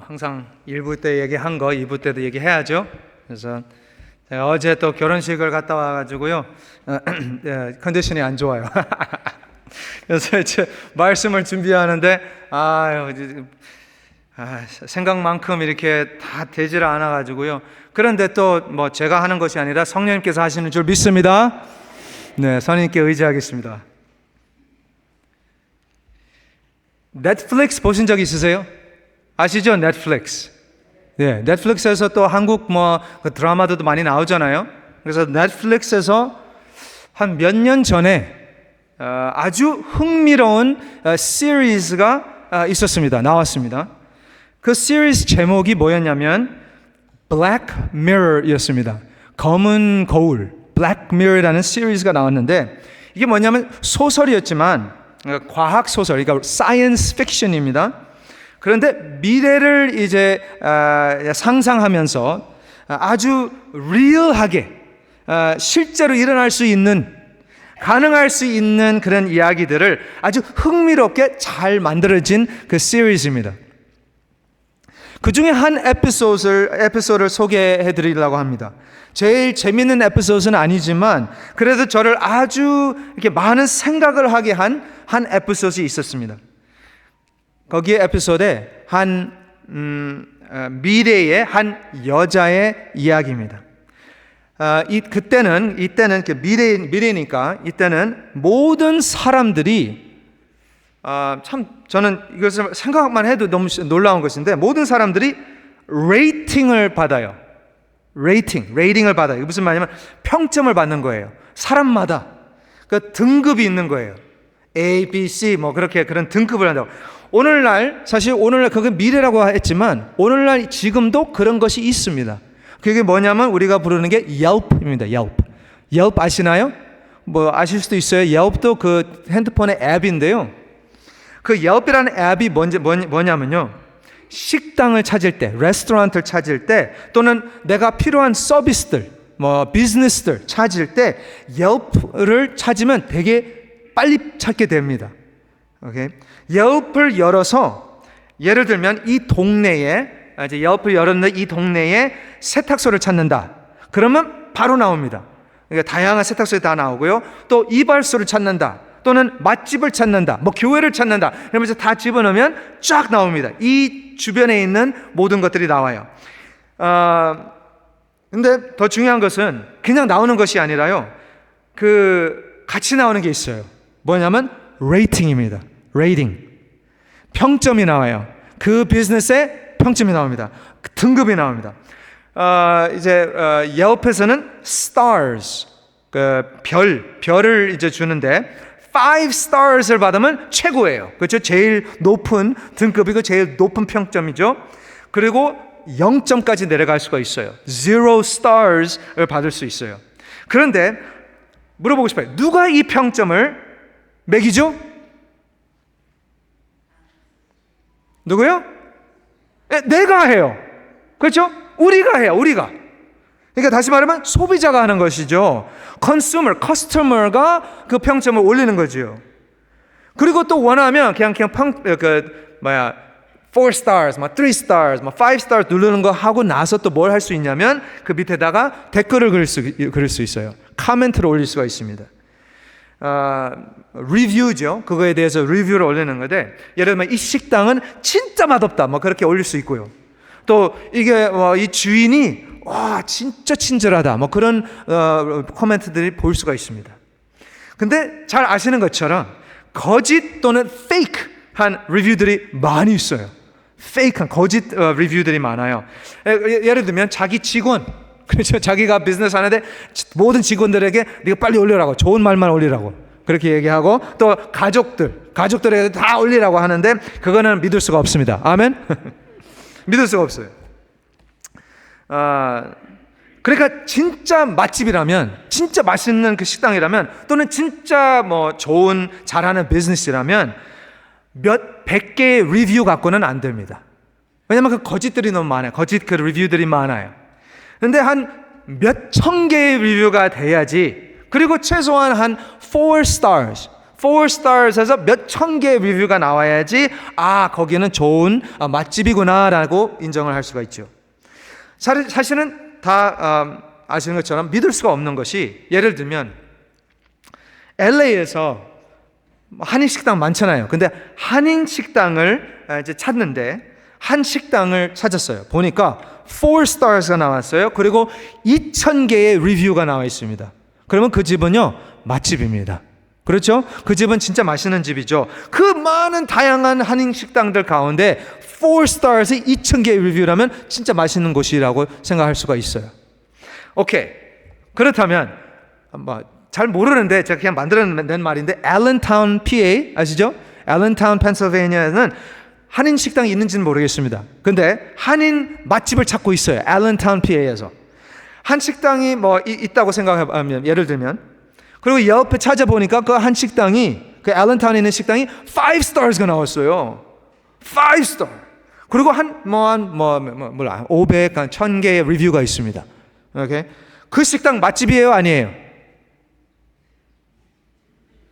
항상 1부 때 얘기한 거 2부 때도 얘기해야죠. 그래서 제가 어제 또 결혼식을 갔다 와가지고요, 컨디션이 안 좋아요. 그래서 이제 말씀을 준비하는데 생각만큼 이렇게 다 되질 않아가지고요. 그런데 또 제가 하는 것이 아니라 성령님께서 하시는 줄 믿습니다. 네, 성령님께 의지하겠습니다. 넷플릭스 보신 적 있으세요? 아시죠? 넷플릭스. 네, 넷플릭스에서 또 한국 그 드라마도 많이 나오잖아요. 그래서 넷플릭스에서 한 몇 년 전에 아주 흥미로운 시리즈가 있었습니다. 나왔습니다. 그 시리즈 제목이 뭐였냐면 Black Mirror였습니다. 검은 거울, Black Mirror라는 시리즈가 나왔는데 이게 뭐냐면 소설이었지만 과학 소설, 그러니까 사이언스 픽션입니다. 그런데 미래를 이제 상상하면서 아주 리얼하게 실제로 일어날 수 있는, 가능할 수 있는 그런 이야기들을 아주 흥미롭게 잘 만들어진 그 시리즈입니다. 그 중에 한 에피소드를 소개해 드리려고 합니다. 제일 재밌는 에피소드는 아니지만 그래도 저를 아주 이렇게 많은 생각을 하게 한 에피소드가 있었습니다. 거기에 에피소드에 한 미래의 한 여자의 이야기입니다. 이때는 그 미래니까 이때는 모든 사람들이 참 저는 이것을 생각만 해도 너무 놀라운 것인데 모든 사람들이 레이팅을 받아요. 레이팅을 받아요. 이게 무슨 말이냐면 평점을 받는 거예요. 사람마다 그 등급이 있는 거예요. A, B, C 그런 등급을 한다고. 오늘날 그게 미래라고 했지만 오늘날 지금도 그런 것이 있습니다. 그게 뭐냐면 우리가 부르는 게 Yelp입니다. Yelp 아시나요? 아실 수도 있어요. Yelp도 그 핸드폰의 앱인데요. 그 Yelp이라는 앱이 뭐냐면요. 식당을 찾을 때, 레스토랑을 찾을 때, 또는 내가 필요한 서비스들, 비즈니스들 찾을 때 Yelp를 찾으면 되게 빨리 찾게 됩니다. 오케이? Yelp을 열어서 예를 들면 이 동네에 이제 Yelp을 열었는데 이 동네에 세탁소를 찾는다. 그러면 바로 나옵니다. 그러니까 다양한 세탁소에 다 나오고요. 또 이발소를 찾는다. 또는 맛집을 찾는다. 교회를 찾는다. 그러면서 다 집어넣으면 쫙 나옵니다. 이 주변에 있는 모든 것들이 나와요. 근데 더 중요한 것은 그냥 나오는 것이 아니라요. 같이 나오는 게 있어요. 뭐냐면 레이팅입니다. 레이팅. 평점이 나와요. 그 비즈니스에 평점이 나옵니다. 등급이 나옵니다. Yelp에서는 stars, 별을 이제 주는데 5 stars를 받으면 최고예요. 그렇죠? 제일 높은 등급이고 제일 높은 평점이죠. 그리고 0점까지 내려갈 수가 있어요. 0 stars를 받을 수 있어요. 그런데 물어보고 싶어요. 누가 이 평점을 매기죠? 누구요? 내가 해요. 그렇죠? 우리가 해요. 우리가. 그러니까 다시 말하면 소비자가 하는 것이죠. 커스터머가 그 평점을 올리는 거죠. 그리고 또 원하면 그냥 4 stars, 3 stars, 5 stars 누르는 거 하고 나서 또 뭘 할 수 있냐면 그 밑에다가 댓글을 그릴 수 있어요. 코멘트를 올릴 수가 있습니다. 리뷰죠. 그거에 대해서 리뷰를 올리는 건데 예를 들면 이 식당은 진짜 맛없다. 그렇게 올릴 수 있고요. 또 이게 이 주인이 진짜 친절하다. 그런 코멘트들이 보일 수가 있습니다. 근데 잘 아시는 것처럼 거짓 또는 페이크한 리뷰들이 많이 있어요. 페이크한 거짓 리뷰들이 많아요. 예를 들면 자기 직원, 그렇죠? 자기가 비즈니스 하는데 모든 직원들에게 네가 빨리 올리라고, 좋은 말만 올리라고 그렇게 얘기하고, 또 가족들에게 다 올리라고 하는데 그거는 믿을 수가 없습니다. 아멘? 믿을 수가 없어요. 그러니까 진짜 맛집이라면, 진짜 맛있는 그 식당이라면, 또는 진짜 좋은 잘하는 비즈니스라면 몇 100개의 리뷰 갖고는 안 됩니다. 왜냐하면 그 거짓들이 너무 많아요. 거짓 그 리뷰들이 많아요. 근데 한 몇 천 개의 리뷰가 돼야지. 그리고 최소한 한 4 stars, 4 stars에서 몇 천 개의 리뷰가 나와야지 거기는 좋은 맛집이구나라고 인정을 할 수가 있죠. 사실은 다 아시는 것처럼 믿을 수가 없는 것이, 예를 들면 LA에서 한인식당 많잖아요. 근데 한인식당을 이제 찾는데 한 식당을 찾았어요. 보니까 4 stars가 나왔어요. 그리고 2,000개의 리뷰가 나와 있습니다. 그러면 그 집은요, 맛집입니다. 그렇죠? 그 집은 진짜 맛있는 집이죠. 그 많은 다양한 한인 식당들 가운데 4 stars의 2,000개의 리뷰라면 진짜 맛있는 곳이라고 생각할 수가 있어요. 오케이. 그렇다면 잘 모르는데 제가 그냥 만들어낸 말인데, 알렌타운 PA 아시죠? 알렌타운 펜실베이니아에는 한인 식당이 있는지는 모르겠습니다. 근데 한인 맛집을 찾고 있어요. 알렌타운 PA에서 한 식당이 있다고 생각하면, 예를 들면, 그리고 옆에 찾아보니까 그 한 식당이, 그 알렌타운에 있는 식당이 5 stars가 나왔어요. 5 star. 그리고 500, 1,000개의 리뷰가 있습니다. 오케이? 그 식당 맛집이에요, 아니에요?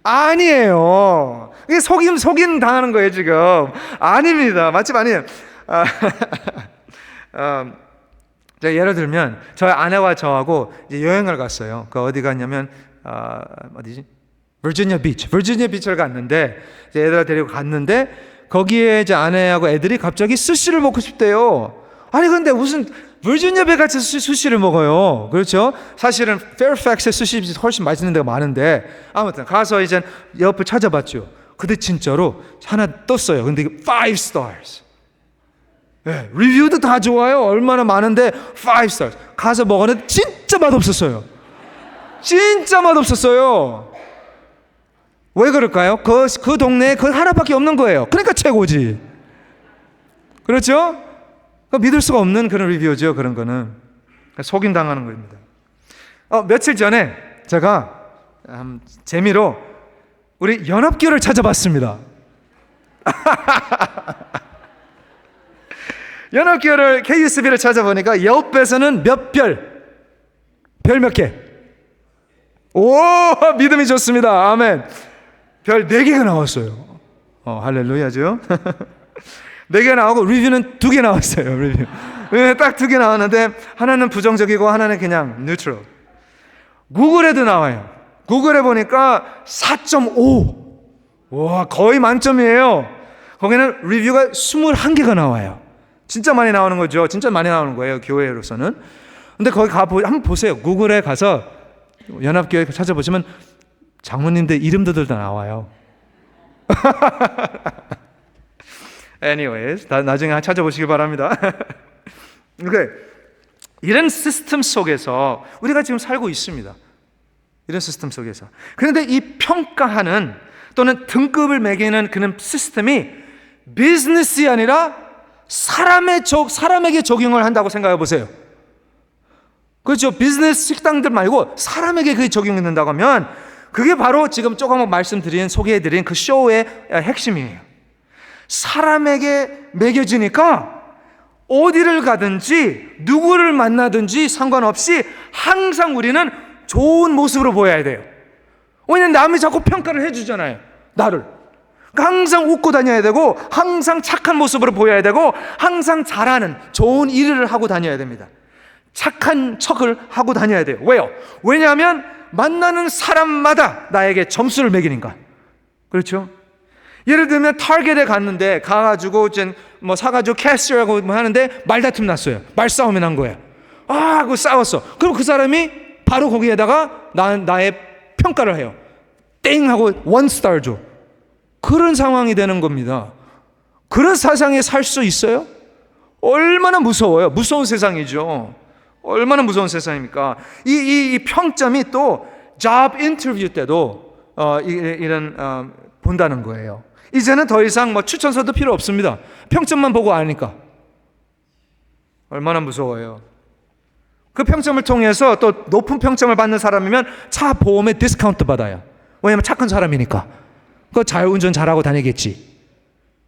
아니에요. 이게 속임 당하는 거예요, 지금. 아닙니다. 맛집 아니에요. 제가 예를 들면, 저희 아내와 저하고 이제 여행을 갔어요. 어디 갔냐면, 어디지? 버지니아 비치를 갔는데, 이제 애들 데리고 갔는데, 거기에 이제 아내하고 애들이 갑자기 스시를 먹고 싶대요. 아니, 근데 무슨 버지니아 배 같이 수시를 먹어요. 그렇죠? 사실은 페어팩스의 수시집이 훨씬 맛있는 데가 많은데, 아무튼 가서 이제 옆을 찾아봤죠. 근데 진짜로 하나 떴어요. 근데 이게 5 stars. 네, 리뷰도 다 좋아요. 얼마나 많은데 5 stars. 가서 먹었는데 진짜 맛없었어요. 진짜 맛없었어요. 왜 그럴까요? 그 동네에 그 하나밖에 없는 거예요. 그러니까 최고지. 그렇죠? 믿을 수가 없는 그런 리뷰죠. 그런 거는 속임 당하는 겁니다. 며칠 전에 제가 재미로 우리 연합교회를 찾아봤습니다. 연합교회를, KUSB를 찾아보니까 옆에서는 몇 별 몇 개? 오, 믿음이 좋습니다. 아멘. 별 4개가 나왔어요. 할렐루야죠. 4개 나오고 리뷰는 2개 나왔어요. 리뷰 딱 2개 나왔는데 하나는 부정적이고 하나는 그냥 뉴트럴. 구글에도 나와요. 구글에 보니까 4.5. 와, 거의 만점이에요. 거기는 리뷰가 21개가 나와요. 진짜 많이 나오는 거죠. 진짜 많이 나오는 거예요, 교회로서는. 근데 거기 한번 보세요. 구글에 가서 연합교회 찾아보시면 장로님들 이름들 다 나와요. Anyways, 나중에 찾아보시기 바랍니다. 이런 시스템 속에서 우리가 지금 살고 있습니다. 이런 시스템 속에서. 그런데 이 평가하는 또는 등급을 매기는 그런 시스템이 비즈니스이 아니라 사람에게 적용을 한다고 생각해 보세요. 그렇죠? 비즈니스 식당들 말고 사람에게 그게 적용이 된다고 하면 그게 바로 지금 조금 소개해드린 그 쇼의 핵심이에요. 사람에게 매겨지니까 어디를 가든지 누구를 만나든지 상관없이 항상 우리는 좋은 모습으로 보여야 돼요. 왜냐하면 남이 자꾸 평가를 해주잖아요, 나를. 항상 웃고 다녀야 되고 항상 착한 모습으로 보여야 되고 항상 잘하는 좋은 일을 하고 다녀야 됩니다. 착한 척을 하고 다녀야 돼요. 왜요? 왜냐하면 만나는 사람마다 나에게 점수를 매기니까. 그렇죠? 예를 들면 타겟에 갔는데 가가지고 사가지고 캐시하고 하는데 말다툼 났어요. 말싸움이 난 거예요. 그거 싸웠어. 그럼 그 사람이 바로 거기에다가 나의 평가를 해요. 땡 하고 1 star 줘. 그런 상황이 되는 겁니다. 그런 세상에 살 수 있어요? 얼마나 무서워요. 무서운 세상이죠. 얼마나 무서운 세상입니까? 이 평점이 또 job interview 때도 이런 본다는 거예요. 이제는 더 이상 추천서도 필요 없습니다. 평점만 보고 아니까. 얼마나 무서워요. 그 평점을 통해서 또 높은 평점을 받는 사람이면 차 보험에 디스카운트 받아요. 왜냐하면 착한 사람이니까. 그 운전 잘하고 다니겠지.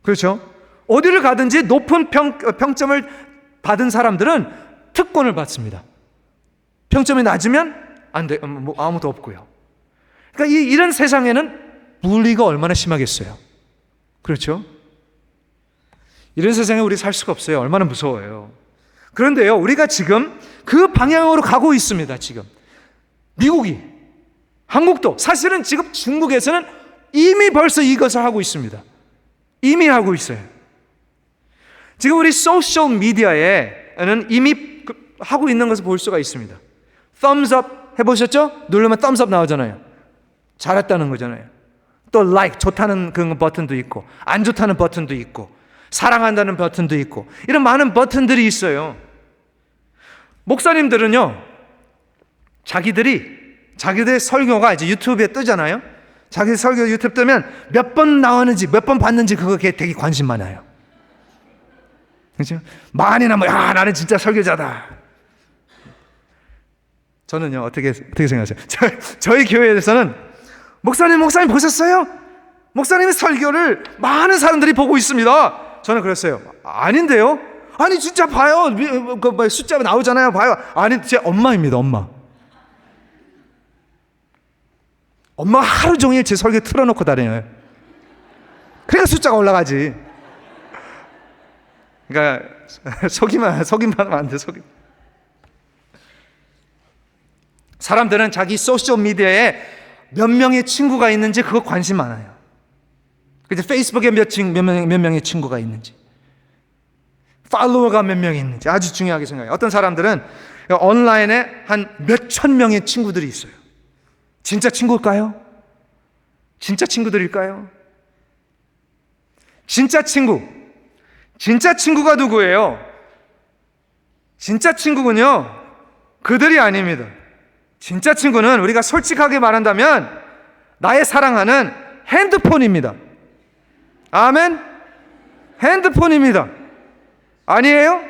그렇죠? 어디를 가든지 높은 평점을 받은 사람들은 특권을 받습니다. 평점이 낮으면 안 돼, 아무도 없고요. 그러니까 이런 세상에는 bully가 얼마나 심하겠어요. 그렇죠? 이런 세상에 우리 살 수가 없어요. 얼마나 무서워요. 그런데요, 우리가 지금 그 방향으로 가고 있습니다. 지금 미국이, 한국도, 사실은 지금 중국에서는 이미 벌써 이것을 하고 있습니다. 이미 하고 있어요. 지금 우리 소셜 미디어에는 이미 하고 있는 것을 볼 수가 있습니다. thumbs up 해보셨죠? 누르면 thumbs up 나오잖아요. 잘했다는 거잖아요. 또 like, 좋다는 그 버튼도 있고, 안 좋다는 버튼도 있고, 사랑한다는 버튼도 있고, 이런 많은 버튼들이 있어요. 목사님들은요, 자기들의 설교가 이제 유튜브에 뜨잖아요. 자기 설교 유튜브 뜨면 몇 번 나왔는지, 몇 번 봤는지 그거에 되게 관심 많아요. 그렇죠? 많이 나면, 야, 나는 진짜 설교자다. 저는요, 어떻게 생각하세요? 저희 교회에서는 목사님 보셨어요? 목사님의 설교를 많은 사람들이 보고 있습니다. 저는 그랬어요. 아닌데요? 아니 진짜 봐요. 그 숫자 나오잖아요. 봐요. 아니 제 엄마입니다. 엄마 하루 종일 제 설교 틀어놓고 다녀요. 그러니까 숫자가 올라가지. 그러니까 속이면 안 돼. 사람들은 자기 소셜 미디어에 몇 명의 친구가 있는지 그거 관심 많아요. 그래서 페이스북에 몇 명의 친구가 있는지, 팔로워가 몇 명이 있는지 아주 중요하게 생각해요. 어떤 사람들은 온라인에 한 몇천 명의 친구들이 있어요. 진짜 친구일까요? 진짜 친구들일까요? 진짜 친구가 누구예요? 진짜 친구군요, 그들이 아닙니다. 진짜 친구는 우리가 솔직하게 말한다면 나의 사랑하는 핸드폰입니다. 아멘? 핸드폰입니다. 아니에요?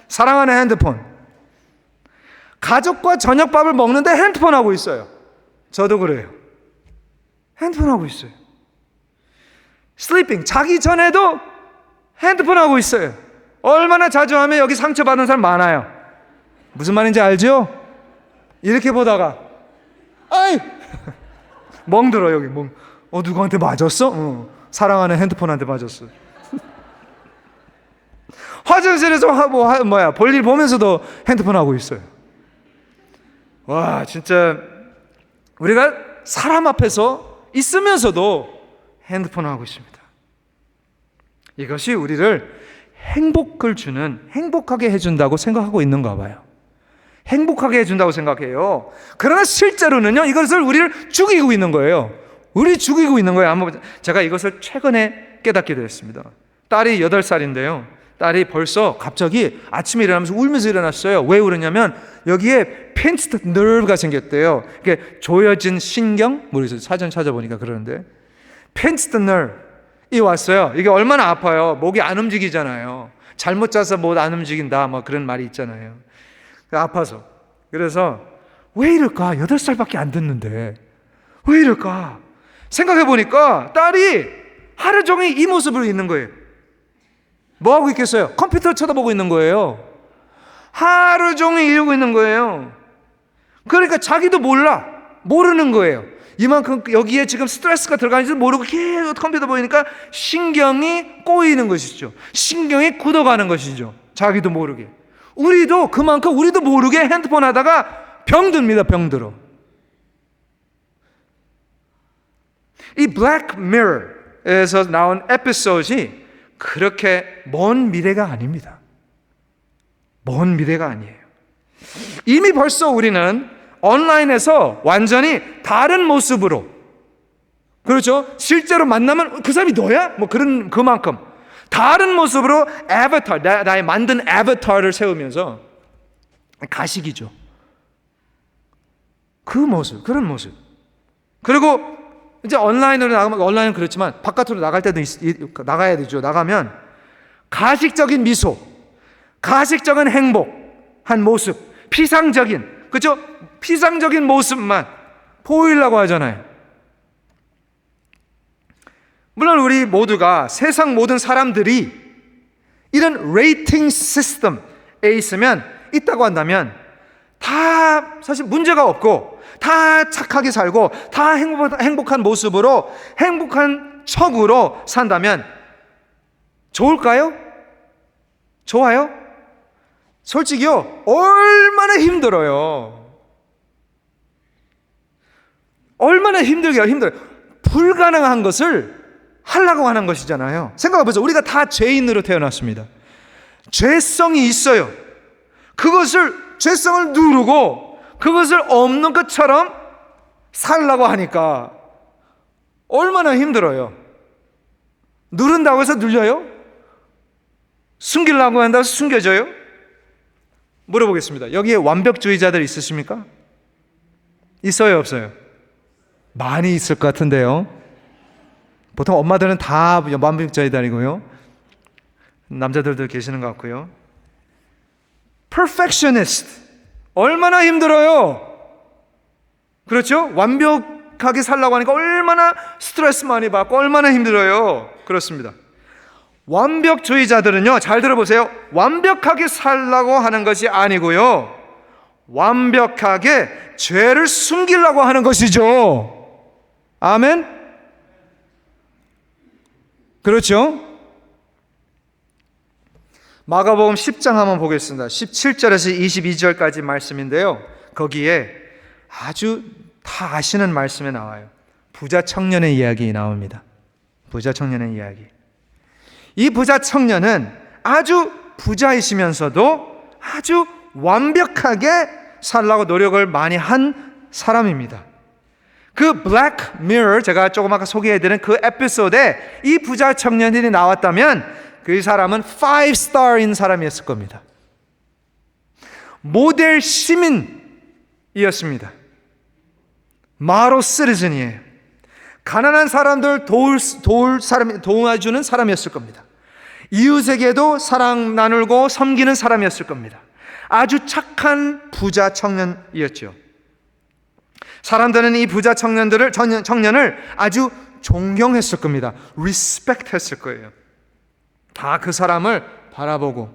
사랑하는 핸드폰. 가족과 저녁밥을 먹는데 핸드폰 하고 있어요. 저도 그래요. 핸드폰 하고 있어요. 슬리핑, 자기 전에도 핸드폰 하고 있어요. 얼마나 자주 하면 여기 상처받은 사람 많아요. 무슨 말인지 알죠? 이렇게 보다가 아이 멍들어. 여기 누구한테 맞았어? 사랑하는 핸드폰한테 맞았어. 화장실에서 볼일 보면서도 핸드폰 하고 있어요. 와, 진짜 우리가 사람 앞에서 있으면서도 핸드폰 하고 있습니다. 이것이 우리를 행복하게 해준다고 생각하고 있는가 봐요. 행복하게 해준다고 생각해요. 그러나 실제로는요, 이것을 우리를 죽이고 있는 거예요. 제가 이것을 최근에 깨닫게 되었습니다. 딸이 8살인데요. 딸이 벌써 갑자기 아침에 일어나면서 울면서 일어났어요. 왜 울었냐면 여기에 펜스트 너브가 생겼대요. 이게 조여진 신경? 모르겠어요. 사전 찾아보니까 그러는데 펜스트 너브이 왔어요. 이게 얼마나 아파요. 목이 안 움직이잖아요. 잘못 자서 못 안 움직인다, 그런 말이 있잖아요. 아파서. 그래서 왜 이럴까? 8살밖에 안 됐는데 왜 이럴까? 생각해 보니까 딸이 하루 종일 이 모습으로 있는 거예요. 뭐 하고 있겠어요? 컴퓨터 쳐다보고 있는 거예요. 하루 종일 이러고 있는 거예요. 그러니까 자기도 모르는 거예요. 이만큼 여기에 지금 스트레스가 들어가는지도 모르고 계속 컴퓨터 보이니까 신경이 꼬이는 것이죠. 신경이 굳어가는 것이죠. 자기도 모르게. 그만큼 우리도 모르게 핸드폰 하다가 병듭니다. 병들어. 이 블랙 미러에서 나온 에피소드이 그렇게 먼 미래가 아닙니다. 먼 미래가 아니에요. 이미 벌써 우리는 온라인에서 완전히 다른 모습으로, 그렇죠? 실제로 만나면 그 사람이 너야? 그만큼 다른 모습으로 나의 만든 애버타를 세우면서 가식이죠. 그런 모습. 그리고 이제 온라인으로 나가면, 온라인은 그렇지만 바깥으로 나갈 때도 나가야 되죠. 나가면 가식적인 미소, 가식적인 행복한 모습, 그렇죠? 피상적인 모습만 보이려고 하잖아요. 물론 우리 모두가, 세상 모든 사람들이 이런 레이팅 시스템에 있다고 한다면 다 사실 문제가 없고 다 착하게 살고 다 행복한 모습으로 행복한 척으로 산다면 좋을까요? 좋아요? 솔직히요, 얼마나 힘들어요. 얼마나 힘들어요. 불가능한 것을 하려고 하는 것이잖아요. 생각해보세요. 우리가 다 죄인으로 태어났습니다. 죄성이 있어요. 죄성을 누르고 그것을 없는 것처럼 살려고 하니까 얼마나 힘들어요. 누른다고 해서 눌려요? 숨기려고 한다고 해서 숨겨져요? 물어보겠습니다. 여기에 완벽주의자들 있으십니까? 있어요, 없어요? 많이 있을 것 같은데요. 보통 엄마들은 다 완벽주의자이고요. 남자들도 계시는 것 같고요. perfectionist. 얼마나 힘들어요. 그렇죠? 완벽하게 살려고 하니까 얼마나 스트레스 많이 받고 얼마나 힘들어요. 그렇습니다. 완벽주의자들은요, 잘 들어보세요. 완벽하게 살려고 하는 것이 아니고요, 완벽하게 죄를 숨기려고 하는 것이죠. 아멘? 그렇죠? 마가복음 10장 한번 보겠습니다. 17절에서 22절까지 말씀인데요, 거기에 아주 다 아시는 말씀에 나와요. 부자 청년의 이야기 나옵니다. 부자 청년의 이야기. 이 부자 청년은 아주 부자이시면서도 아주 완벽하게 살려고 노력을 많이 한 사람입니다. 그 블랙 미러, 제가 조금 아까 소개해드린 그 에피소드에 이 부자 청년이 나왔다면 그 사람은 5스타인 사람이었을 겁니다. 모델 시민이었습니다. 마로 시티즌이에요. 가난한 사람들 도와주는 사람이었을 겁니다. 이웃에게도 사랑 나누고 섬기는 사람이었을 겁니다. 아주 착한 부자 청년이었죠. 사람들은 이 부자 청년을 아주 존경했을 겁니다. 리스펙트 했을 거예요. 다 그 사람을 바라보고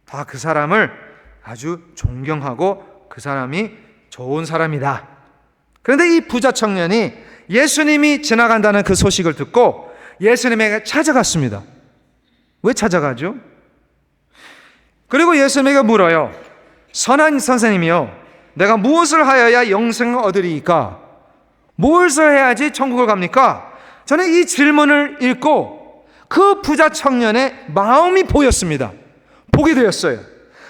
다 그 사람을 아주 존경하고 그 사람이 좋은 사람이다. 그런데 이 부자 청년이 예수님이 지나간다는 그 소식을 듣고 예수님에게 찾아갔습니다. 왜 찾아가죠? 그리고 예수님에게 물어요. 선한 선생님이요, 내가 무엇을 하여야 영생을 얻으리이까? 무엇을 해야지 천국을 갑니까? 저는 이 질문을 읽고 그 부자 청년의 마음이 보였습니다. 보게 되었어요.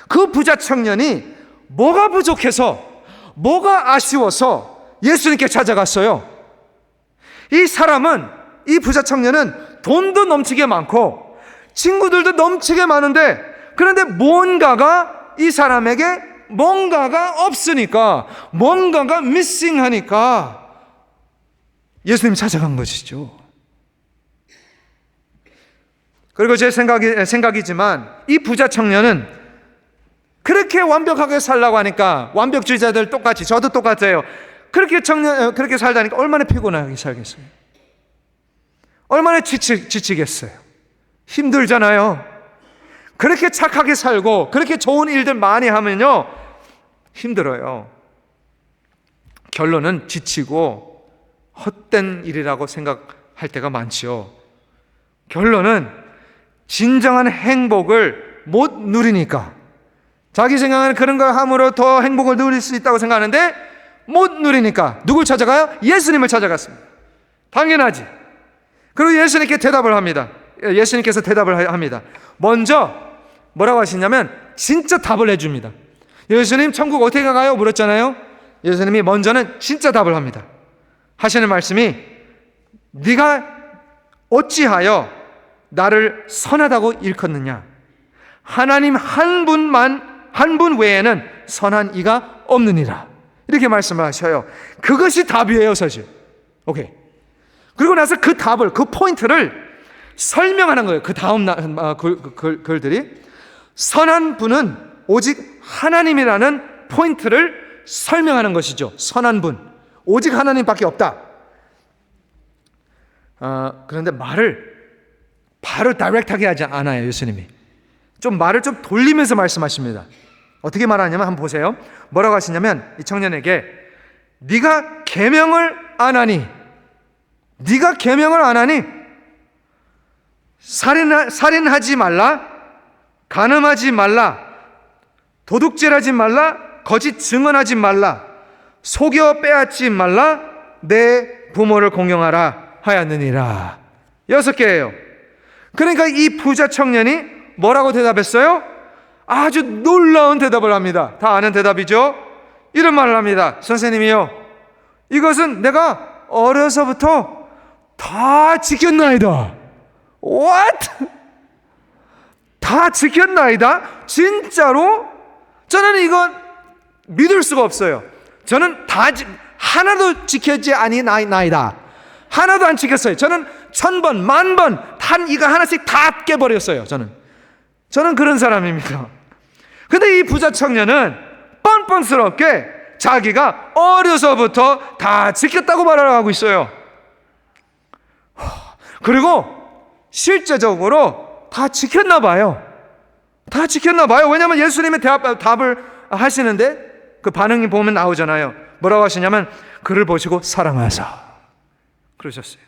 그 부자 청년이 뭐가 부족해서, 뭐가 아쉬워서 예수님께 찾아갔어요. 이 부자 청년은 돈도 넘치게 많고 친구들도 넘치게 많은데, 그런데 이 사람에게 뭔가가 없으니까, 뭔가가 미싱하니까 예수님 찾아간 것이죠. 그리고 제 생각이지만 이 부자 청년은 그렇게 완벽하게 살라고 하니까, 완벽주의자들 똑같이, 저도 똑같아요. 그렇게 살다니까 얼마나 피곤하게 살겠어요. 얼마나 지치겠어요. 힘들잖아요. 그렇게 착하게 살고 그렇게 좋은 일들 많이 하면요, 힘들어요. 결론은 지치고 헛된 일이라고 생각할 때가 많죠. 결론은 진정한 행복을 못 누리니까, 자기 생각은 그런 걸 함으로 더 행복을 누릴 수 있다고 생각하는데 못 누리니까 누굴 찾아가요? 예수님을 찾아갔습니다. 당연하지. 그리고 예수님께서 대답을 합니다. 먼저 뭐라고 하시냐면 진짜 답을 해줍니다. 예수님 천국 어떻게 가요? 물었잖아요. 예수님이 먼저는 진짜 답을 합니다. 하시는 말씀이, 네가 어찌하여 나를 선하다고 일컫느냐? 하나님 한 분 외에는 선한 이가 없느니라. 이렇게 말씀을 하셔요. 그것이 답이에요, 사실. 오케이. 그리고 나서 그 답을, 그 포인트를 설명하는 거예요. 그 다음 글들이, 선한 분은 오직 하나님이라는 포인트를 설명하는 것이죠. 선한 분, 오직 하나님밖에 없다. 그런데 말을 바로 다이렉트하게 하지 않아요, 예수님이. 말을 좀 돌리면서 말씀하십니다. 어떻게 말하냐면 한번 보세요. 뭐라고 하시냐면 이 청년에게, 네가 계명을 안 하니, 네가 계명을 안 하니 살인하지 말라, 간음하지 말라, 도둑질하지 말라, 거짓 증언하지 말라, 속여 빼앗지 말라, 내 부모를 공경하라 하였느니라. 6개예요. 그러니까 이 부자 청년이 뭐라고 대답했어요? 아주 놀라운 대답을 합니다. 다 아는 대답이죠. 이런 말을 합니다. 선생님이요, 이것은 내가 어려서부터 다 지켰나이다. What? 다 지켰나이다? 진짜로? 저는 이건 믿을 수가 없어요. 저는 하나도 지켰지 아니나이다. 하나도 안 지켰어요. 저는 1000번, 10,000번 이거 하나씩 다 깨버렸어요. 저는 그런 사람입니다. 근데 이 부자 청년은 뻔뻔스럽게 자기가 어려서부터 다 지켰다고 말을 하고 있어요. 그리고 실제적으로 다 지켰나 봐요. 다 지켰나 봐요. 왜냐하면 예수님의 답을 하시는데 그 반응이 보면 나오잖아요. 뭐라고 하시냐면 그를 보시고 사랑하사 그러셨어요.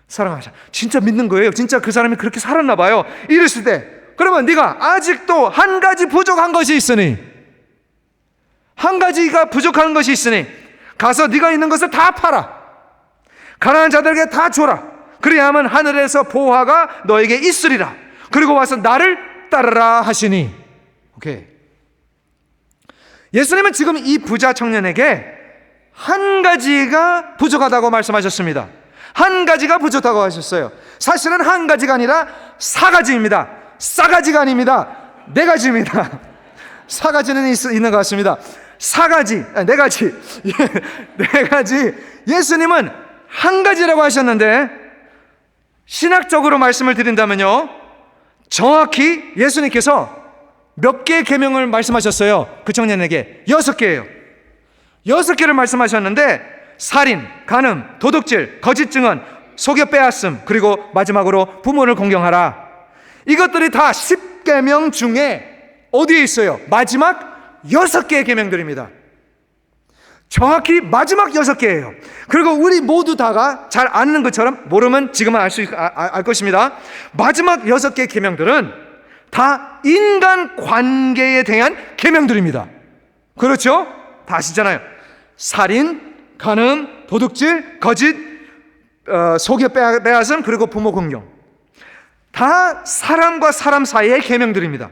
사랑하사. 진짜 믿는 거예요. 진짜 그 사람이 그렇게 살았나 봐요. 이랬을 때 그러면 네가 아직도 한 가지 부족한 것이 있으니, 한 가지가 부족한 것이 있으니 가서 네가 있는 것을 다 팔아, 가난한 자들에게 다 줘라. 그리하면 하늘에서 보화가 너에게 있으리라. 그리고 와서 나를 따르라 하시니. 오케이. 예수님은 지금 이 부자 청년에게 한 가지가 부족하다고 말씀하셨습니다. 한 가지가 부족하다고 하셨어요. 사실은 한 가지가 아니라 4가지입니다. 싸가지가 아닙니다. 4가지입니다. 4가지는 있는 것 같습니다. 4가지. 4가지. 예수님은 한 가지라고 하셨는데, 신학적으로 말씀을 드린다면요, 정확히 예수님께서 몇 개의 계명을 말씀하셨어요? 그 청년에게 6개예요. 6개를 말씀하셨는데, 살인, 간음, 도둑질, 거짓 증언, 속여 빼앗음, 그리고 마지막으로 부모를 공경하라. 이것들이 다 10계명 중에 어디에 있어요? 마지막 6개의 계명들입니다. 정확히 마지막 6개예요. 그리고 우리 모두 다가 잘 아는 것처럼, 모르면 지금은 알 것입니다. 마지막 6개의 계명들은 다 인간 관계에 대한 계명들입니다. 그렇죠? 다 아시잖아요. 살인, 간음, 도둑질, 거짓, 속여 빼앗음, 그리고 부모 공경. 다 사람과 사람 사이의 계명들입니다.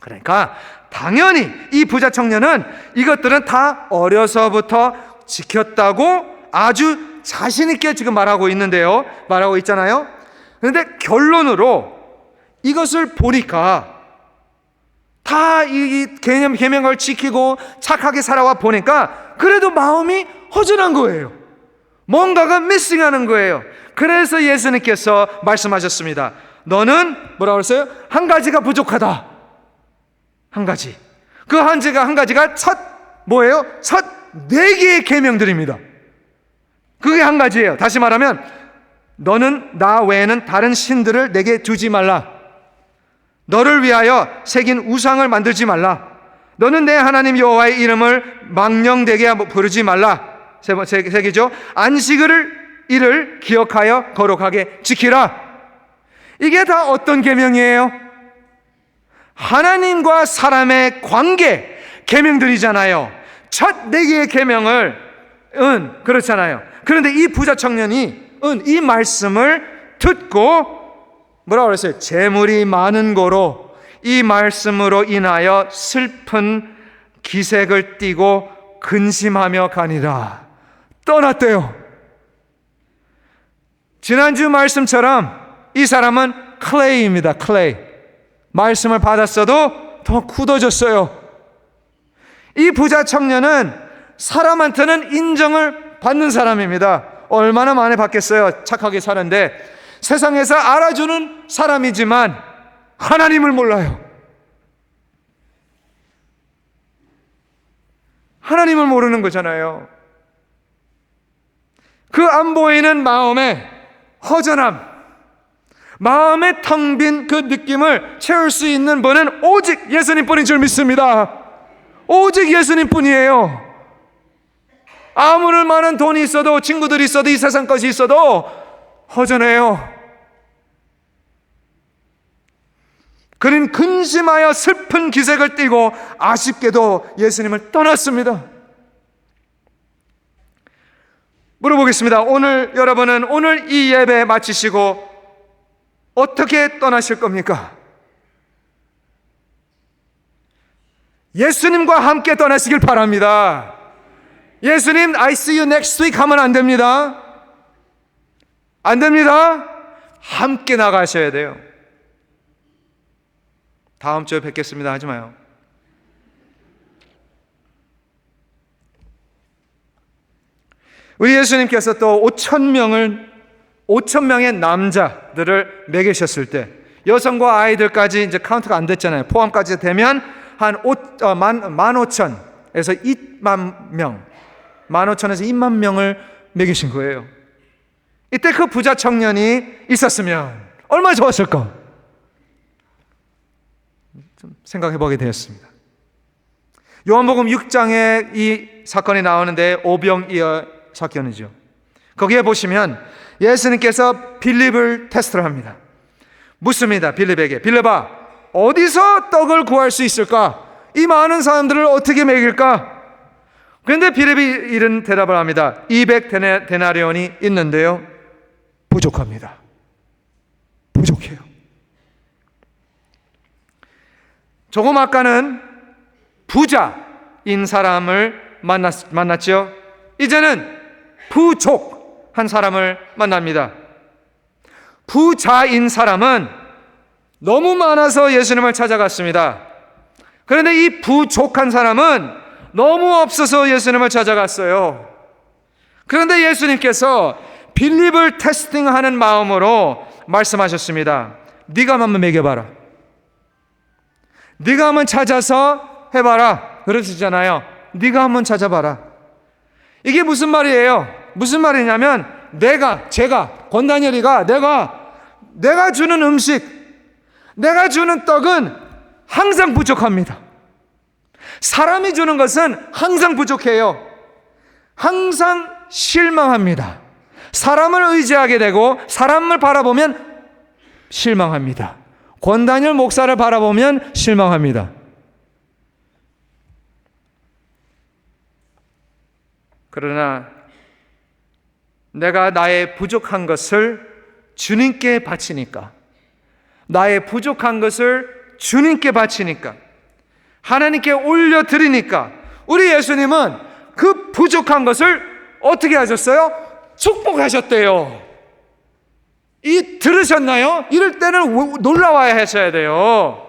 그러니까 당연히 이 부자 청년은 이것들은 다 어려서부터 지켰다고 아주 자신 있게 지금 말하고 있는데요. 말하고 있잖아요. 그런데 결론으로 이것을 보니까 다 이 계명을 지키고 착하게 살아와 보니까 그래도 마음이 허전한 거예요. 뭔가가 미싱하는 거예요. 그래서 예수님께서 말씀하셨습니다. 너는 뭐라고 했어요? 한 가지가 부족하다. 한 가지. 그 한 가지가 뭐예요? 첫 4개의 계명들입니다. 그게 한 가지예요. 다시 말하면 너는 나 외에는 다른 신들을 내게 두지 말라. 너를 위하여 새긴 우상을 만들지 말라. 너는 내 하나님 여호와의 이름을 망령되게 부르지 말라. 세 개죠. 안식일을 기억하여 거룩하게 지키라. 이게 다 어떤 계명이에요? 하나님과 사람의 관계 계명들이잖아요. 첫 4개의 계명을 그렇잖아요. 그런데 이 부자 청년이 이 말씀을 듣고 뭐라고 그랬어요? 재물이 많은 고로 이 말씀으로 인하여 슬픈 기색을 띠고 근심하며 가니라. 떠났대요. 지난주 말씀처럼 이 사람은 클레이입니다. 클레이. 말씀을 받았어도 더 굳어졌어요. 이 부자 청년은 사람한테는 인정을 받는 사람입니다. 얼마나 많이 받겠어요? 착하게 사는데. 세상에서 알아주는 사람이지만 하나님을 몰라요. 하나님을 모르는 거잖아요. 그 안 보이는 마음의 허전함, 마음의 텅 빈 그 느낌을 채울 수 있는 분은 오직 예수님뿐인 줄 믿습니다. 오직 예수님뿐이에요. 아무리 많은 돈이 있어도, 친구들이 있어도, 이 세상 것이 있어도 허전해요. 그는 근심하여 슬픈 기색을 띠고 아쉽게도 예수님을 떠났습니다. 물어보겠습니다. 오늘 여러분은 오늘 이 예배 마치시고 어떻게 떠나실 겁니까? 예수님과 함께 떠나시길 바랍니다. 예수님, I see you next week 하면 안 됩니다. 안 됩니다. 함께 나가셔야 돼요. 다음 주에 뵙겠습니다 하지 마요. 우리 예수님께서 또 5,000명의 남자들을 먹이셨을 때, 여성과 아이들까지 이제 카운트가 안 됐잖아요. 포함까지 되면 한 15,000에서 2만 명, 15,000에서 2만 명을 먹이신 거예요. 이때 그 부자 청년이 있었으면 얼마나 좋았을까? 좀 생각해 보게 되었습니다. 요한복음 6장에 이 사건이 나오는데 오병이어 사건이죠. 거기에 보시면 예수님께서 빌립을 테스트를 합니다. 묻습니다. 빌립에게, 빌립아, 어디서 떡을 구할 수 있을까? 이 많은 사람들을 어떻게 먹일까? 그런데 빌립이 이런 대답을 합니다. 200데나리온이 있는데요, 부족합니다. 부족해요. 조금 아까는 부자인 사람을 만났죠. 이제는 부족한 사람을 만납니다. 부자인 사람은 너무 많아서 예수님을 찾아갔습니다. 그런데 이 부족한 사람은 너무 없어서 예수님을 찾아갔어요. 그런데 예수님께서 빌립을 테스팅하는 마음으로 말씀하셨습니다. 네가 한번 먹여봐라. 네가 한번 찾아서 해봐라. 그러시잖아요. 네가 한번 찾아봐라. 이게 무슨 말이에요? 무슨 말이냐면 제가 권다니엘이가 내가 주는 음식, 내가 주는 떡은 항상 부족합니다. 사람이 주는 것은 항상 부족해요. 항상 실망합니다. 사람을 의지하게 되고 사람을 바라보면 실망합니다. 권다니엘 목사를 바라보면 실망합니다. 그러나 내가 나의 부족한 것을 주님께 바치니까, 나의 부족한 것을 주님께 바치니까, 하나님께 올려드리니까, 우리 예수님은 그 부족한 것을 어떻게 하셨어요? 축복하셨대요. 들으셨나요? 이럴 때는 놀라워야 하셔야 돼요.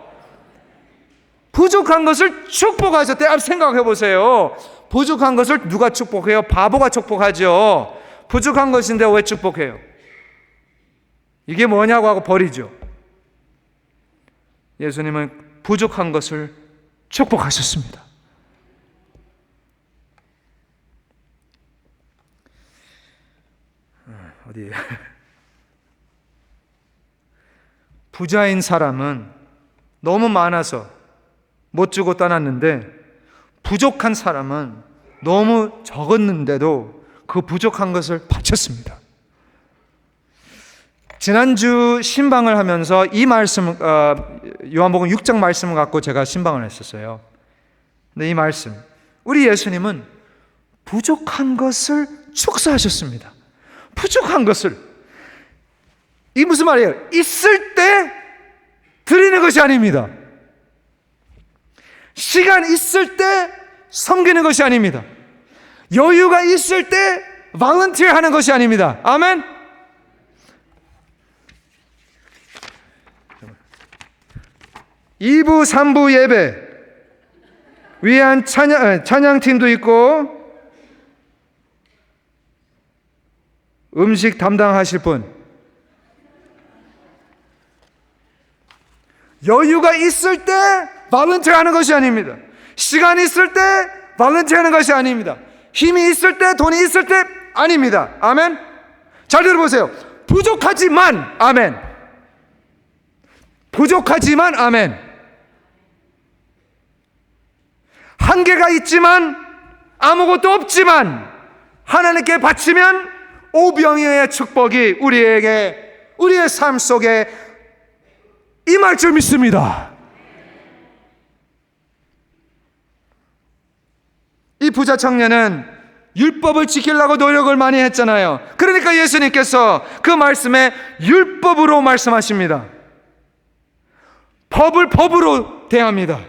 부족한 것을 축복하셨대요. 생각해 보세요. 부족한 것을 누가 축복해요? 바보가 축복하죠. 부족한 것인데 왜 축복해요? 이게 뭐냐고 하고 버리죠. 예수님은 부족한 것을 축복하셨습니다. 어디에? 부자인 사람은 너무 많아서 못 주고 떠났는데, 부족한 사람은 너무 적었는데도 그 부족한 것을 바쳤습니다. 지난주 신방을 하면서 이 말씀, 요한복음 6장 말씀을 갖고 제가 신방을 했었어요. 근데 이 말씀, 우리 예수님은 부족한 것을 축사하셨습니다. 부족한 것을. 이게 무슨 말이에요? 있을 때 드리는 것이 아닙니다. 시간 있을 때 섬기는 것이 아닙니다. 여유가 있을 때 volunteer 하는 것이 아닙니다. 아멘. 2부, 3부 예배 위한 찬양팀도 있고, 음식 담당하실 분, 여유가 있을 때 volunteer 하는 것이 아닙니다. 시간이 있을 때 volunteer 하는 것이 아닙니다. 힘이 있을 때, 돈이 있을 때 아닙니다. 아멘. 잘 들어보세요. 부족하지만 아멘. 부족하지만 아멘. 한계가 있지만, 아무것도 없지만 하나님께 바치면 오병이어의 축복이 우리의 삶 속에 임할 줄 믿습니다. 이 부자 청년은 율법을 지키려고 노력을 많이 했잖아요. 그러니까 예수님께서 그 말씀에 율법으로 말씀하십니다. 법을 법으로 대합니다.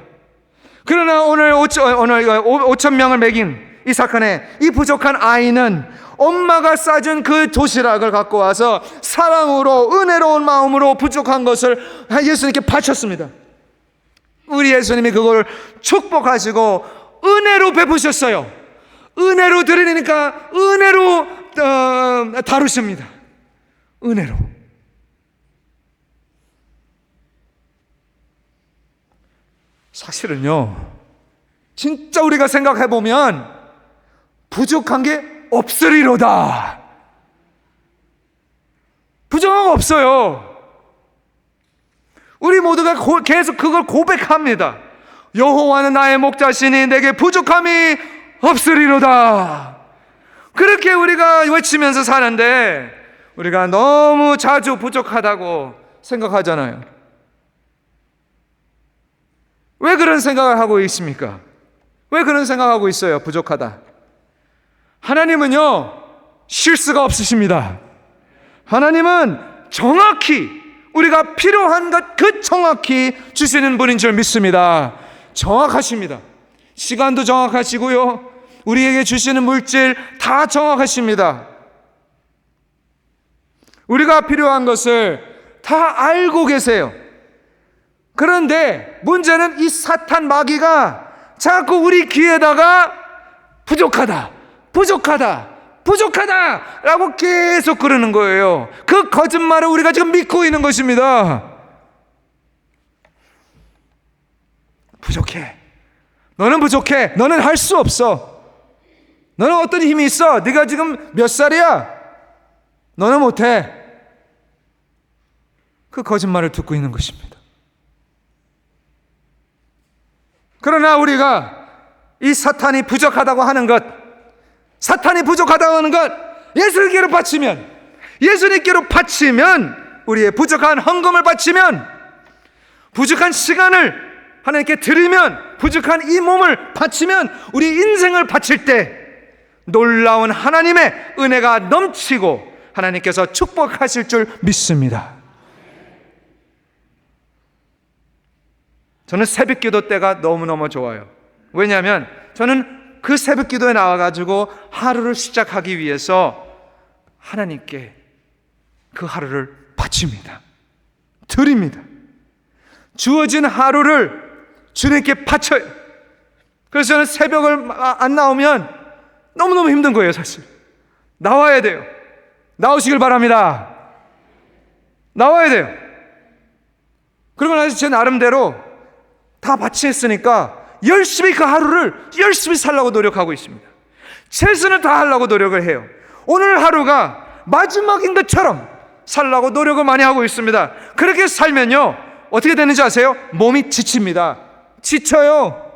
그러나 오늘 5천 명을 먹인 이 사건에 이 부족한 아이는 엄마가 싸준 그 도시락을 갖고 와서 사랑으로 은혜로운 마음으로 부족한 것을 예수님께 바쳤습니다. 우리 예수님이 그걸 축복하시고 은혜로 베푸셨어요. 은혜로 드리니까 은혜로 다루십니다. 은혜로. 사실은요, 진짜 우리가 생각해 보면 부족한 게 없으리로다. 부족한 거 없어요. 우리 모두가 계속 그걸 고백합니다. 여호와는 나의 목자시니 내게 부족함이 없으리로다. 그렇게 우리가 외치면서 사는데 우리가 너무 자주 부족하다고 생각하잖아요. 왜 그런 생각을 하고 있습니까? 왜 그런 생각하고 있어요? 부족하다. 하나님은요, 실수가 없으십니다. 하나님은 정확히 우리가 필요한 것 그 정확히 주시는 분인 줄 믿습니다. 정확하십니다. 시간도 정확하시고요, 우리에게 주시는 물질 다 정확하십니다. 우리가 필요한 것을 다 알고 계세요. 그런데 문제는 이 사탄 마귀가 자꾸 우리 귀에다가 부족하다, 부족하다, 부족하다 라고 계속 그러는 거예요. 그 거짓말을 우리가 지금 믿고 있는 것입니다. 부족해. 너는 부족해. 너는 할 수 없어. 너는 어떤 힘이 있어. 네가 지금 몇 살이야? 너는 못해. 그 거짓말을 듣고 있는 것입니다. 그러나 우리가 이 사탄이 부족하다고 하는 것, 사탄이 부족하다고 하는 것 예수님께로 바치면 우리의 부족한 헌금을 바치면, 부족한 시간을 하나님께 드리면, 부족한 이 몸을 바치면, 우리 인생을 바칠 때 놀라운 하나님의 은혜가 넘치고 하나님께서 축복하실 줄 믿습니다. 저는 새벽기도 때가 너무너무 좋아요. 왜냐하면 저는 그 새벽기도에 나와가지고 하루를 시작하기 위해서 하나님께 그 하루를 바칩니다. 드립니다. 주어진 하루를 주님께 바쳐요. 그래서 저는 새벽을 안 나오면 너무너무 힘든 거예요. 사실 나와야 돼요. 나오시길 바랍니다. 나와야 돼요. 그리고 나서 제 나름대로 다 바치했으니까 열심히 그 하루를 열심히 살려고 노력하고 있습니다. 최선을 다하려고 노력을 해요. 오늘 하루가 마지막인 것처럼 살려고 노력을 많이 하고 있습니다. 그렇게 살면요, 어떻게 되는지 아세요? 몸이 지칩니다. 지쳐요.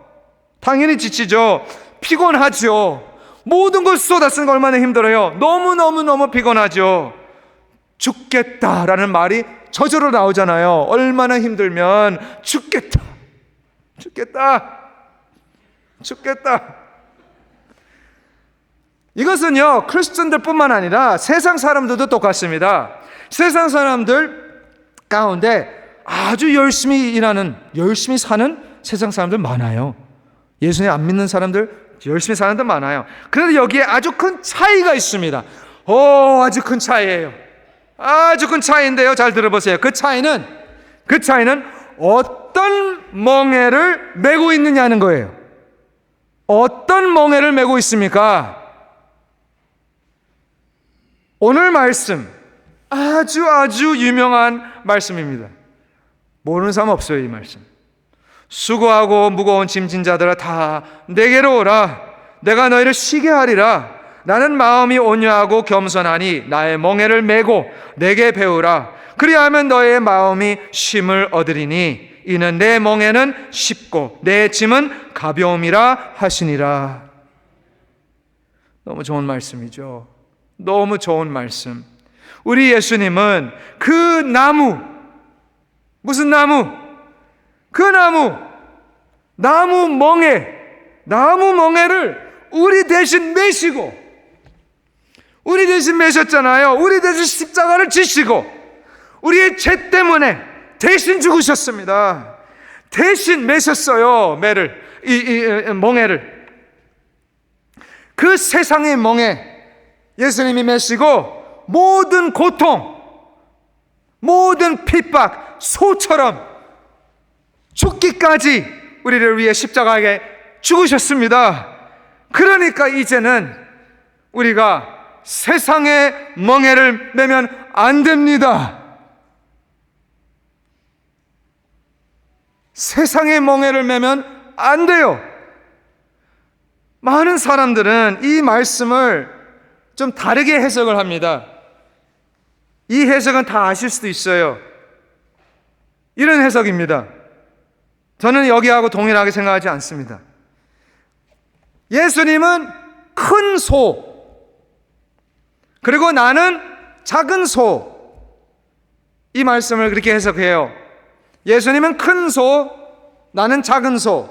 당연히 지치죠. 피곤하죠. 모든 걸 쏟아쓰는 거 얼마나 힘들어요. 너무너무 피곤하죠. 죽겠다라는 말이 저절로 나오잖아요. 얼마나 힘들면 죽겠다. 이것은요, 크리스천들 뿐만 아니라 세상 사람들도 똑같습니다. 세상 사람들 가운데 아주 열심히 일하는, 열심히 사는 세상 사람들 많아요. 예수님 안 믿는 사람들, 열심히 사는 사람들 많아요. 그런데 여기에 아주 큰 차이가 있습니다. 아주 큰 차이예요. 아주 큰 차이인데요, 잘 들어보세요. 그 차이는 어떤 멍에를 메고 있느냐는 거예요. 어떤 멍에를 메고 있습니까? 오늘 말씀 아주 유명한 말씀입니다. 모르는 사람 없어요. 이 말씀. 수고하고 무거운 짐진 자들아 다 내게로 오라. 내가 너희를 쉬게 하리라. 나는 마음이 온유하고 겸손하니 나의 멍에를 메고 내게 배우라. 그리하면 너의 마음이 쉼을 얻으리니 이는 내 멍에는 쉽고 내 짐은 가벼움이라 하시니라. 너무 좋은 말씀이죠. 너무 좋은 말씀. 우리 예수님은 그 나무, 무슨 나무? 그 나무 멍에를 우리 대신 메시고, 우리 대신 메셨잖아요. 우리 대신 십자가를 지시고 우리의 죄 때문에 대신 죽으셨습니다. 대신 메셨어요. 멍에를. 그 세상의 멍에 예수님이 메시고 모든 고통, 모든 핍박, 소처럼 죽기까지 우리를 위해 십자가에 죽으셨습니다. 그러니까 이제는 우리가 세상의 멍에를 매면 안 됩니다. 세상의 멍에를 매면 안 돼요. 많은 사람들은 이 말씀을 좀 다르게 해석을 합니다. 이 해석은 다 아실 수도 있어요. 이런 해석입니다. 저는 여기하고 동일하게 생각하지 않습니다. 예수님은 큰 소, 그리고 나는 작은 소, 이 말씀을 그렇게 해석해요. 예수님은 큰 소, 나는 작은 소.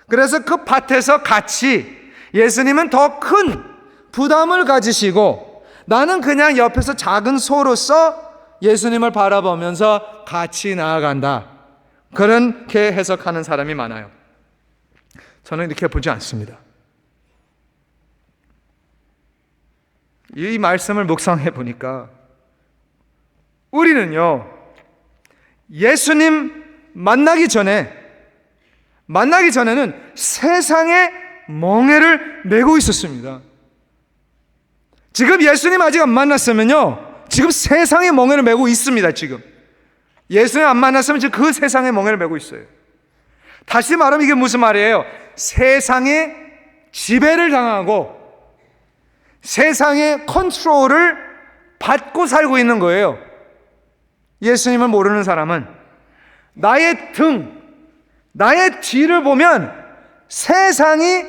그래서 그 밭에서 같이 예수님은 더 큰 부담을 가지시고 나는 그냥 옆에서 작은 소로서 예수님을 바라보면서 같이 나아간다. 그렇게 해석하는 사람이 많아요. 저는 이렇게 보지 않습니다. 이 말씀을 묵상해 보니까 우리는요, 예수님 만나기 전에는 세상의 멍에를 메고 있었습니다. 지금 예수님 아직 안 만났으면요, 지금 세상의 멍에를 메고 있습니다. 지금 예수님 안 만났으면 지금 그 세상의 멍에를 메고 있어요. 다시 말하면 이게 무슨 말이에요? 세상의 지배를 당하고 세상의 컨트롤을 받고 살고 있는 거예요. 예수님을 모르는 사람은 나의 등, 나의 뒤를 보면 세상이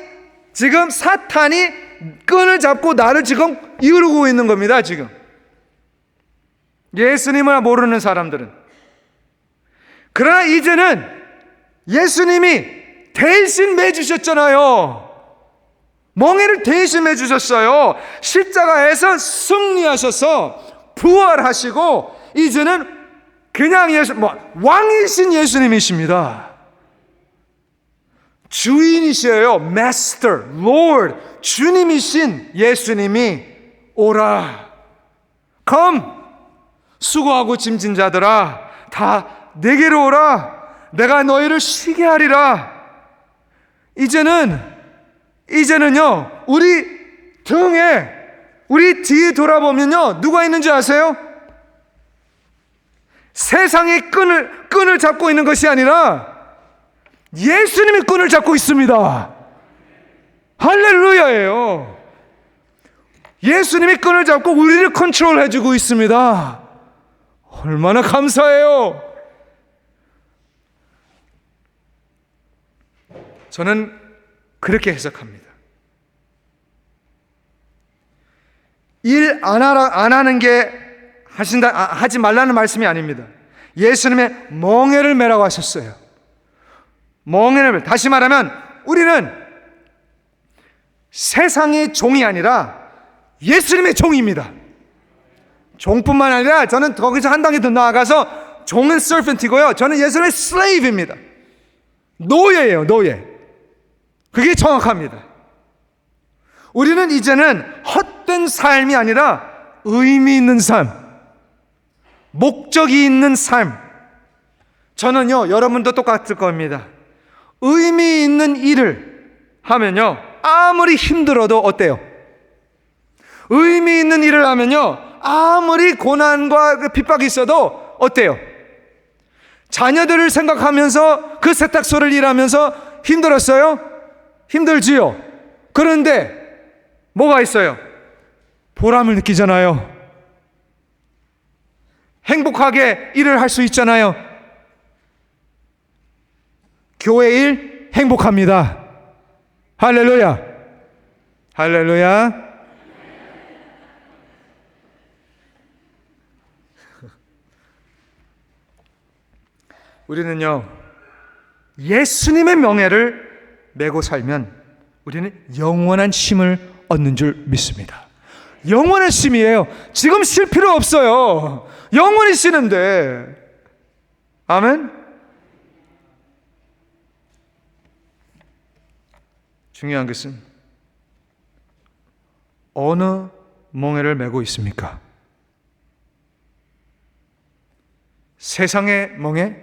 지금 사탄이 끈을 잡고 나를 지금 이루고 있는 겁니다. 지금 예수님을 모르는 사람들은. 그러나 이제는 예수님이 대신 매주셨잖아요. 멍에를 대신 매주셨어요. 십자가에서 승리하셔서 부활하시고 이제는 그냥 왕이신 예수님이십니다. 주인이시에요. Master, Lord, 주님이신 예수님이 오라. Come, 수고하고 짐진 자들아, 다 내게로 오라. 내가 너희를 쉬게 하리라. 이제는요, 우리 등에, 우리 뒤에 돌아보면요, 누가 있는지 아세요? 세상의 끈을 잡고 있는 것이 아니라 예수님이 끈을 잡고 있습니다. 할렐루야예요. 예수님이 끈을 잡고 우리를 컨트롤 해주고 있습니다. 얼마나 감사해요. 저는 그렇게 해석합니다. 일 안 하는 게 하지 말라는 말씀이 아닙니다. 예수님의 멍에를 매라고 하셨어요. 멍에를, 다시 말하면 우리는 세상의 종이 아니라 예수님의 종입니다. 종뿐만 아니라 저는 거기서 한 단계 더 나아가서 종은 servant이고요, 저는 예수님의 slave입니다. 노예예요, 노예. 그게 정확합니다. 우리는 이제는 헛된 삶이 아니라 의미 있는 삶, 목적이 있는 삶. 저는요, 여러분도 똑같을 겁니다. 의미 있는 일을 하면요, 아무리 힘들어도 어때요? 의미 있는 일을 하면요, 아무리 고난과 핍박이 있어도 어때요? 자녀들을 생각하면서 그 세탁소를 일하면서 힘들었어요? 힘들지요? 그런데 뭐가 있어요? 보람을 느끼잖아요. 행복하게 일을 할 수 있잖아요. 교회 일 행복합니다. 할렐루야. 할렐루야. 우리는요, 예수님의 명예를 메고 살면 우리는 영원한 쉼을 얻는 줄 믿습니다. 영원한 쉼이에요. 지금 쉴 필요 없어요. 영원히 쉬는데. 아멘? 중요한 것은 어느 멍에를 메고 있습니까? 세상의 멍에?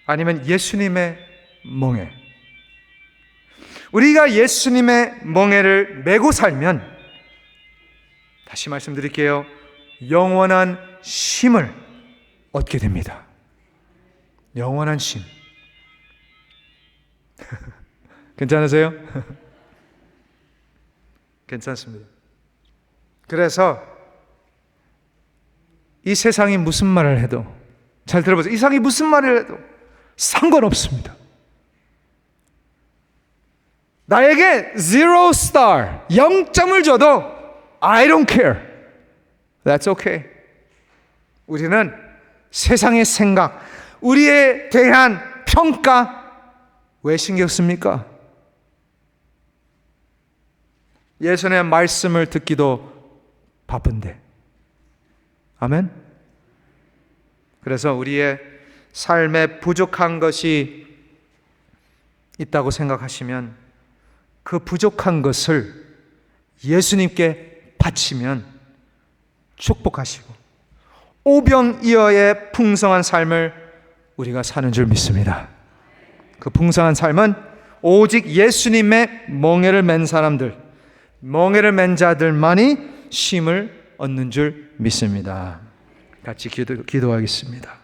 아니면 예수님의 멍에? 우리가 예수님의 멍에를 메고 살면, 다시 말씀드릴게요, 영원한 쉼을 얻게 됩니다. 영원한 쉼. 괜찮으세요? 괜찮습니다. 그래서 이 세상이 무슨 말을 해도, 잘 들어보세요. 이 세상이 무슨 말을 해도 상관없습니다. 나에게 0 star, 0점을 줘도 I don't care. That's okay. 우리는 세상의 생각, 우리에 대한 평가 왜 신경 씁니까? 예수님의 말씀을 듣기도 바쁜데. 아멘? 그래서 우리의 삶에 부족한 것이 있다고 생각하시면 그 부족한 것을 예수님께 바치면 축복하시고 오병이어의 풍성한 삶을 우리가 사는 줄 믿습니다. 그 풍성한 삶은 오직 예수님의 멍에를 맨 사람들, 멍에를 맨 자들만이 쉼을 얻는 줄 믿습니다. 같이 기도하겠습니다.